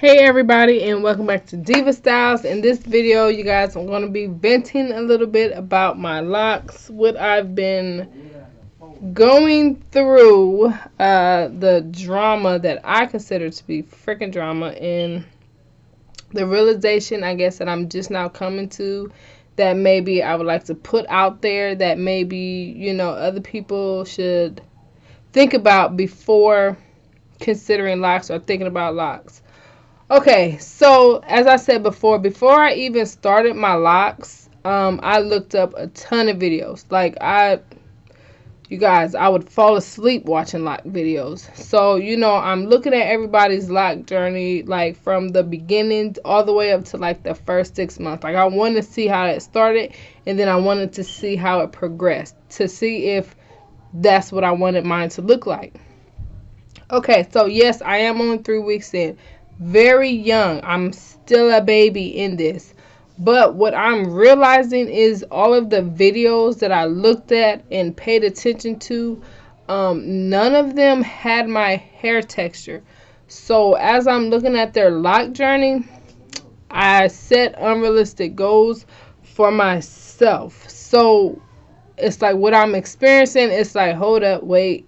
Hey everybody, and welcome back to Diva Styles. In this video, you guys, I'm going to be venting a little bit about my locks, what I've been going through, the drama that I consider to be freaking drama, and the realization, I guess, that I'm just now coming to, that maybe I would like to put out there, that maybe, other people should think about before considering locks or thinking about locks. Okay, so as I said before I even started my locks, I looked up a ton of videos. You guys, I would fall asleep watching lock videos. So, I'm looking at everybody's lock journey, like from the beginning all the way up to like the first 6 months. Like, I wanted to see how it started, and then I wanted to see how it progressed, to see if that's what I wanted mine to look like. Okay, so yes, I am only 3 weeks in. Very young. I'm still a baby in this. But what I'm realizing is all of the videos that I looked at and paid attention to, none of them had my hair texture. So as I'm looking at their lock journey, I set unrealistic goals for myself. So it's like what I'm experiencing, it's like, hold up, wait.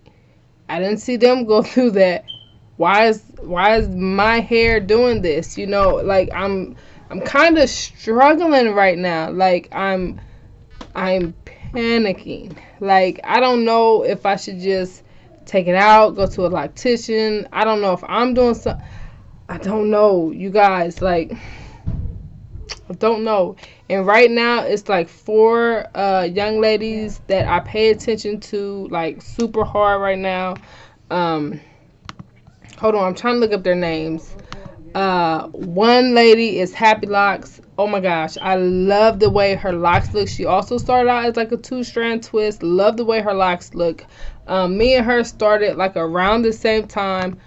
I didn't see them go through that. Why is my hair doing this? Like I'm kind of struggling right now. Like I'm panicking. Like I don't know if I should just take it out, go to a loctician. I don't know if I'm doing something. I don't know, you guys. Like I don't know. And right now it's like 4 young ladies that I pay attention to like super hard right now. Hold on, I'm trying to look up their names. One lady is Happy Locks. Oh my gosh, I love the way her locks look. She also started out as like a 2-strand twist. Love the way her locks look. Me and her started like around the same time.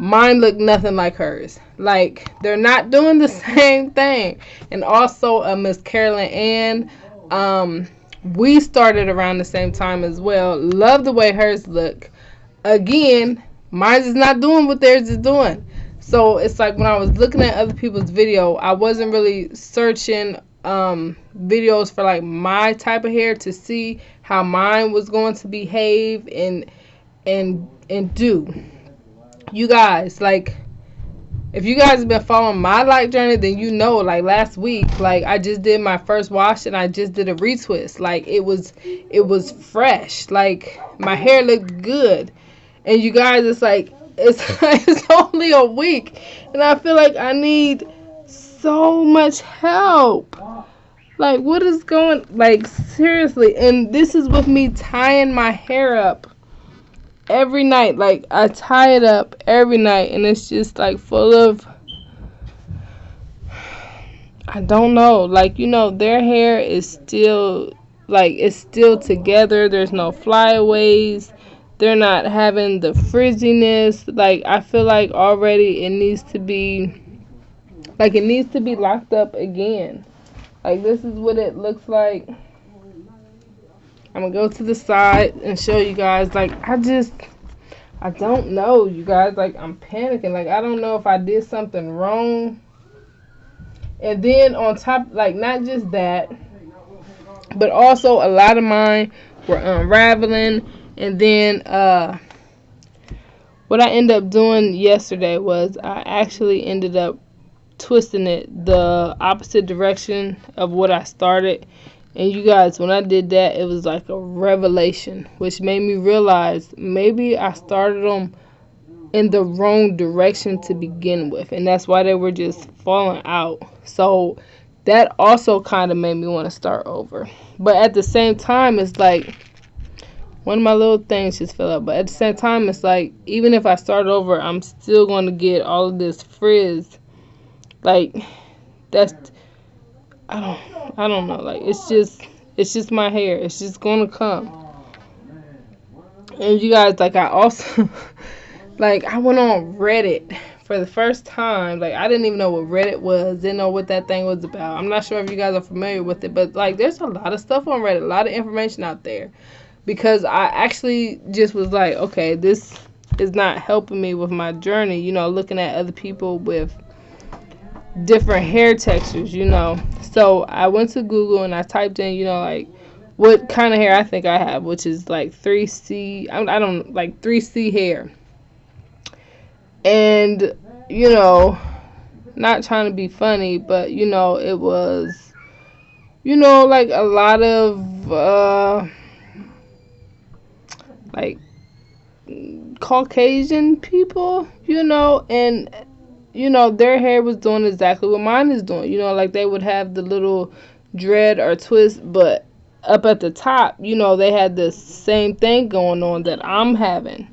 Mine look nothing like hers. Like they're not doing the same thing. And also Miss Carolyn Ann. We started around the same time as well. Love the way hers look. Again, mine is not doing what theirs is doing. So it's like when I was looking at other people's video, I wasn't really searching videos for like my type of hair to see how mine was going to behave and do. You guys, like, if you guys have been following my lock journey, then you know, like last week, like I just did my first wash and I just did a retwist. Like it was fresh. Like my hair looked good. And you guys, it's like it's only a week, and I feel like I need so much help. Like, what is going? Like, seriously. And this is with me tying my hair up every night. Like, I tie it up every night, and it's just like full of, I don't know. Like, their hair is still like it's still together. There's no flyaways. They're not having the frizziness. Like, I feel like already it needs to be locked up again. Like, this is what it looks like. I'm going to go to the side and show you guys. Like, I don't know, you guys. Like, I'm panicking. Like, I don't know if I did something wrong. And then on top, like, not just that, but also a lot of mine were unraveling. And then what I ended up doing yesterday was I actually ended up twisting it the opposite direction of what I started. And you guys, when I did that, it was like a revelation, which made me realize maybe I started them in the wrong direction to begin with. And that's why they were just falling out. So that also kind of made me want to start over. But at the same time, it's like one of my little things just fell out. But at the same time, it's like, even if I start over, I'm still going to get all of this frizz. Like, that's, I don't know. Like, it's just my hair. It's just going to come. And you guys, like, I also, like, I went on Reddit for the first time. Like, I didn't even know what Reddit was. Didn't know what that thing was about. I'm not sure if you guys are familiar with it. But, like, there's a lot of stuff on Reddit. A lot of information out there. Because I actually just was like, okay, this is not helping me with my journey, you know, looking at other people with different hair textures, you know. So I went to Google and I typed in, you know, like what kind of hair I think I have, which is like 3C. I don't like 3C hair. And, you know, not trying to be funny, but, you know, it was, you know, like a lot of, like, Caucasian people, you know, and, you know, their hair was doing exactly what mine is doing. You know, like they would have the little dread or twist, but up at the top, you know, they had the same thing going on that I'm having.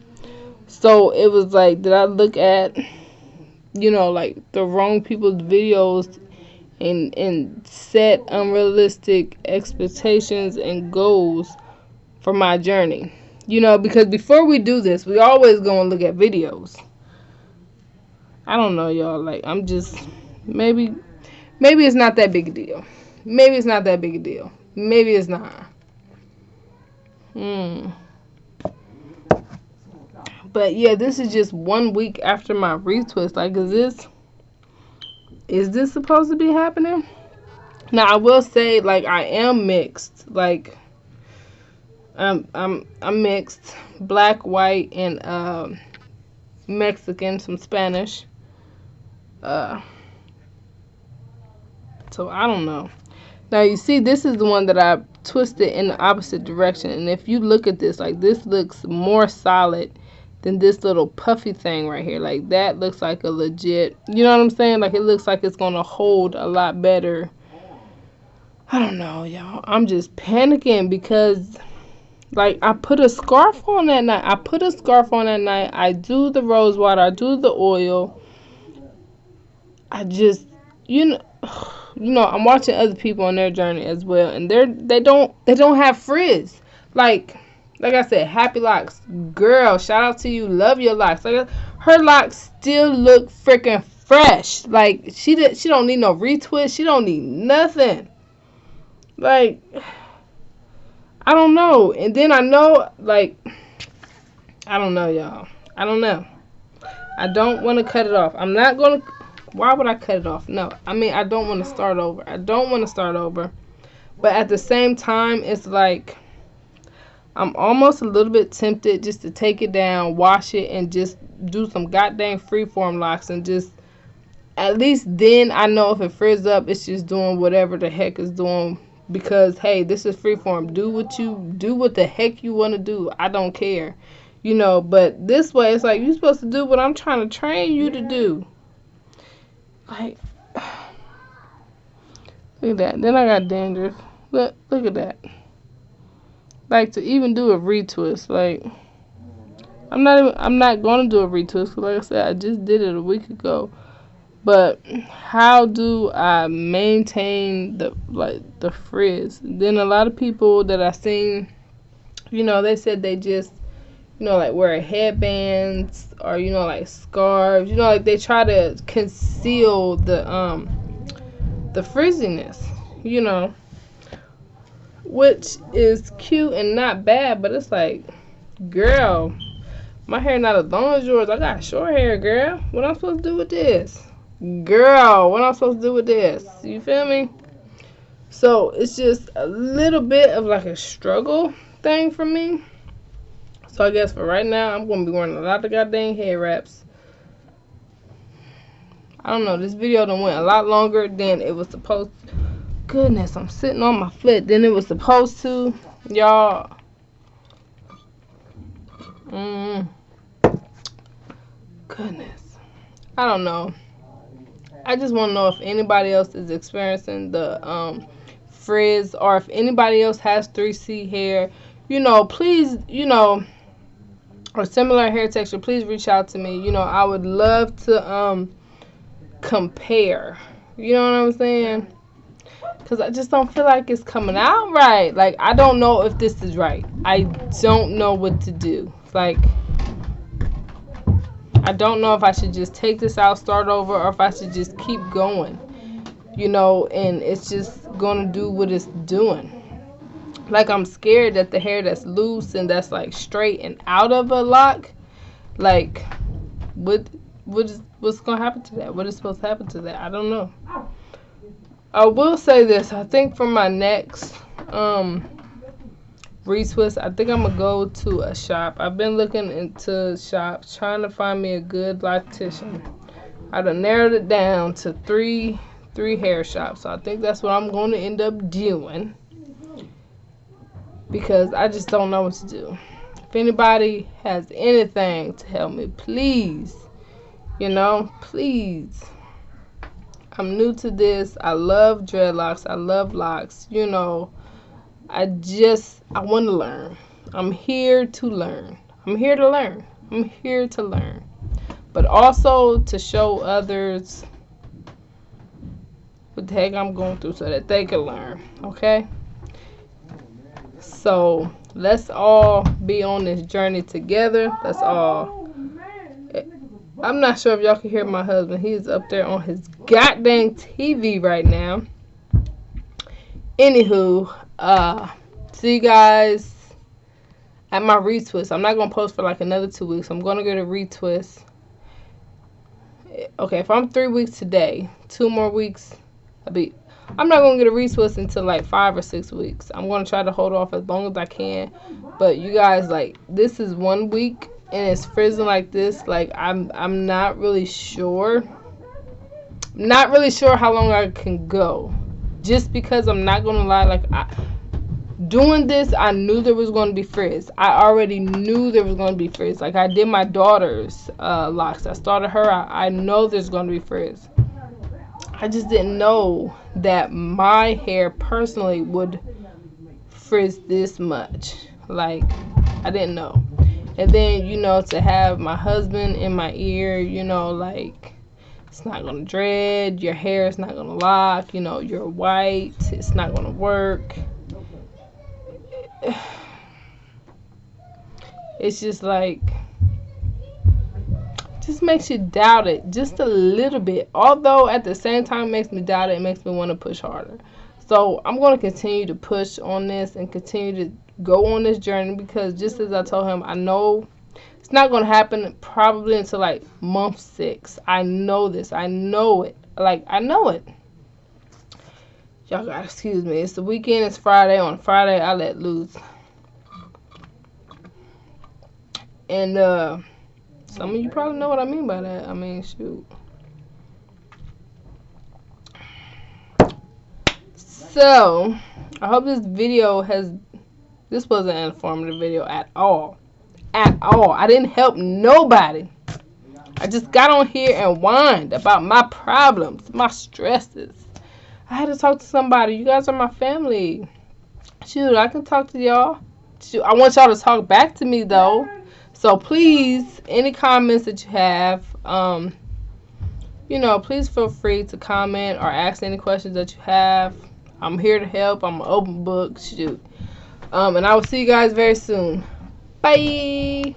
So it was like, did I look at, you know, like the wrong people's videos and set unrealistic expectations and goals for my journey? You know, because before we do this, we always go and look at videos. I don't know, y'all. Like, I'm just, maybe it's not that big a deal. Maybe it's not that big a deal. Maybe it's not. But yeah, this is just 1 week after my retwist. Like, is this supposed to be happening? Now, I will say, like, I am mixed. Like, I'm mixed, black, white, and Mexican, some Spanish. So I don't know. Now you see, this is the one that I twisted in the opposite direction, and if you look at this, like, this looks more solid than this little puffy thing right here. Like, that looks like a legit, you know what I'm saying? Like, it looks like it's gonna hold a lot better. I don't know, y'all. I'm just panicking because, like, I put a scarf on that night. I do the rose water. I do the oil. I just, you know, I'm watching other people on their journey as well, and they don't have frizz. Like I said, Happy Locs, girl, shout out to you. Love your locks. Like, her locks still look freaking fresh. Like, she don't need no retwist. She don't need nothing. Like, I don't know. And then I know, like, I don't know, y'all. I don't know. I don't want to cut it off. I'm not going to. Why would I cut it off? No. I mean, I don't want to start over. But at the same time, it's like, I'm almost a little bit tempted just to take it down, wash it, and just do some goddamn freeform locks. And just, at least then I know if it frizz up, it's just doing whatever the heck it's doing. Because, hey, this is freeform. Do what the heck you want to do. I don't care. You know, but this way, it's like, you're supposed to do what I'm trying to train you to do. Like, look at that. Then I got dandruff. Look at that. Like, to even do a retwist, like, I'm not going to do a retwist. Cause like I said, I just did it a week ago. But how do I maintain the frizz? Then a lot of people that I seen, you know, they said they just, you know, like, wear headbands or, you know, like, scarves. You know, like, they try to conceal the frizziness, you know, which is cute and not bad. But it's like, girl, my hair not as long as yours. I got short hair, girl. What am I supposed to do with this? Girl, what am I supposed to do with this? You feel me? So it's just a little bit of like a struggle thing for me. So I guess for right now, I'm going to be wearing a lot of goddamn hair wraps. I don't know. This video done went a lot longer than it was supposed to. Goodness, I'm sitting on my foot than it was supposed to. Y'all. Goodness. I don't know. I just want to know if anybody else is experiencing the frizz, or if anybody else has 3C hair. You know, please, you know, or similar hair texture, please reach out to me. You know, I would love to compare. You know what I'm saying? Because I just don't feel like it's coming out right. Like, I don't know if this is right. I don't know what to do. Like, I don't know if I should just take this out, start over, or if I should just keep going. You know, and it's just going to do what it's doing. Like, I'm scared that the hair that's loose and that's, like, straight and out of a lock, Like, what's gonna happen to that? What is supposed to happen to that? I don't know. I will say this. I think for my next retwist, I think I'm gonna go to a shop. I've been looking into shops, trying to find me a good loctician. I done narrowed it down to three hair shops. So I think that's what I'm going to end up doing, because I just don't know what to do. If anybody has anything to help me, please, please. I'm new to this. I love dreadlocks. I love locks. I want to learn. I'm here to learn. But also to show others what the heck I'm going through so that they can learn. Okay? So let's all be on this journey together. Let's all. I'm not sure if y'all can hear my husband. He's up there on his goddamn TV right now. Anywho, see you guys at my retwist. I'm not going to post for like another 2 weeks. I'm going to get a retwist. Okay, if I'm 3 weeks today, 2 more weeks, I'm not going to get a retwist until like 5 or 6 weeks. I'm going to try to hold off as long as I can. But you guys, like, this is 1 week and it's frizzing like this. Like, I'm not really sure. Not really sure how long I can go. Just because I'm not going to lie, like, doing this, I knew there was going to be frizz. I already knew there was going to be frizz. Like, I did my daughter's locks. I started her. I know there's going to be frizz. I just didn't know that my hair personally would frizz this much. Like, I didn't know. And then, to have my husband in my ear, like, it's not going to dread. Your hair is not going to lock. You're white. It's not going to work. It's just like, just makes you doubt it just a little bit. Although at the same time it makes me doubt it. It makes me want to push harder. So I'm going to continue to push on this and continue to go on this journey, because just as I told him, I know it's not going to happen probably until like month 6. I know this. I know it. Like, I know it. Y'all gotta excuse me. It's the weekend. It's Friday. On Friday, I let loose. And some of you probably know what I mean by that. I mean, shoot. So, I hope this video this wasn't an informative video at all. At all. I didn't help nobody. I just got on here and whined about my problems, my stresses. I had to talk to somebody. You guys are my family. Shoot, I can talk to y'all. Shoot, I want y'all to talk back to me, though. So, please, any comments that you have, please feel free to comment or ask any questions that you have. I'm here to help. I'm an open book. Shoot. And I will see you guys very soon. Bye.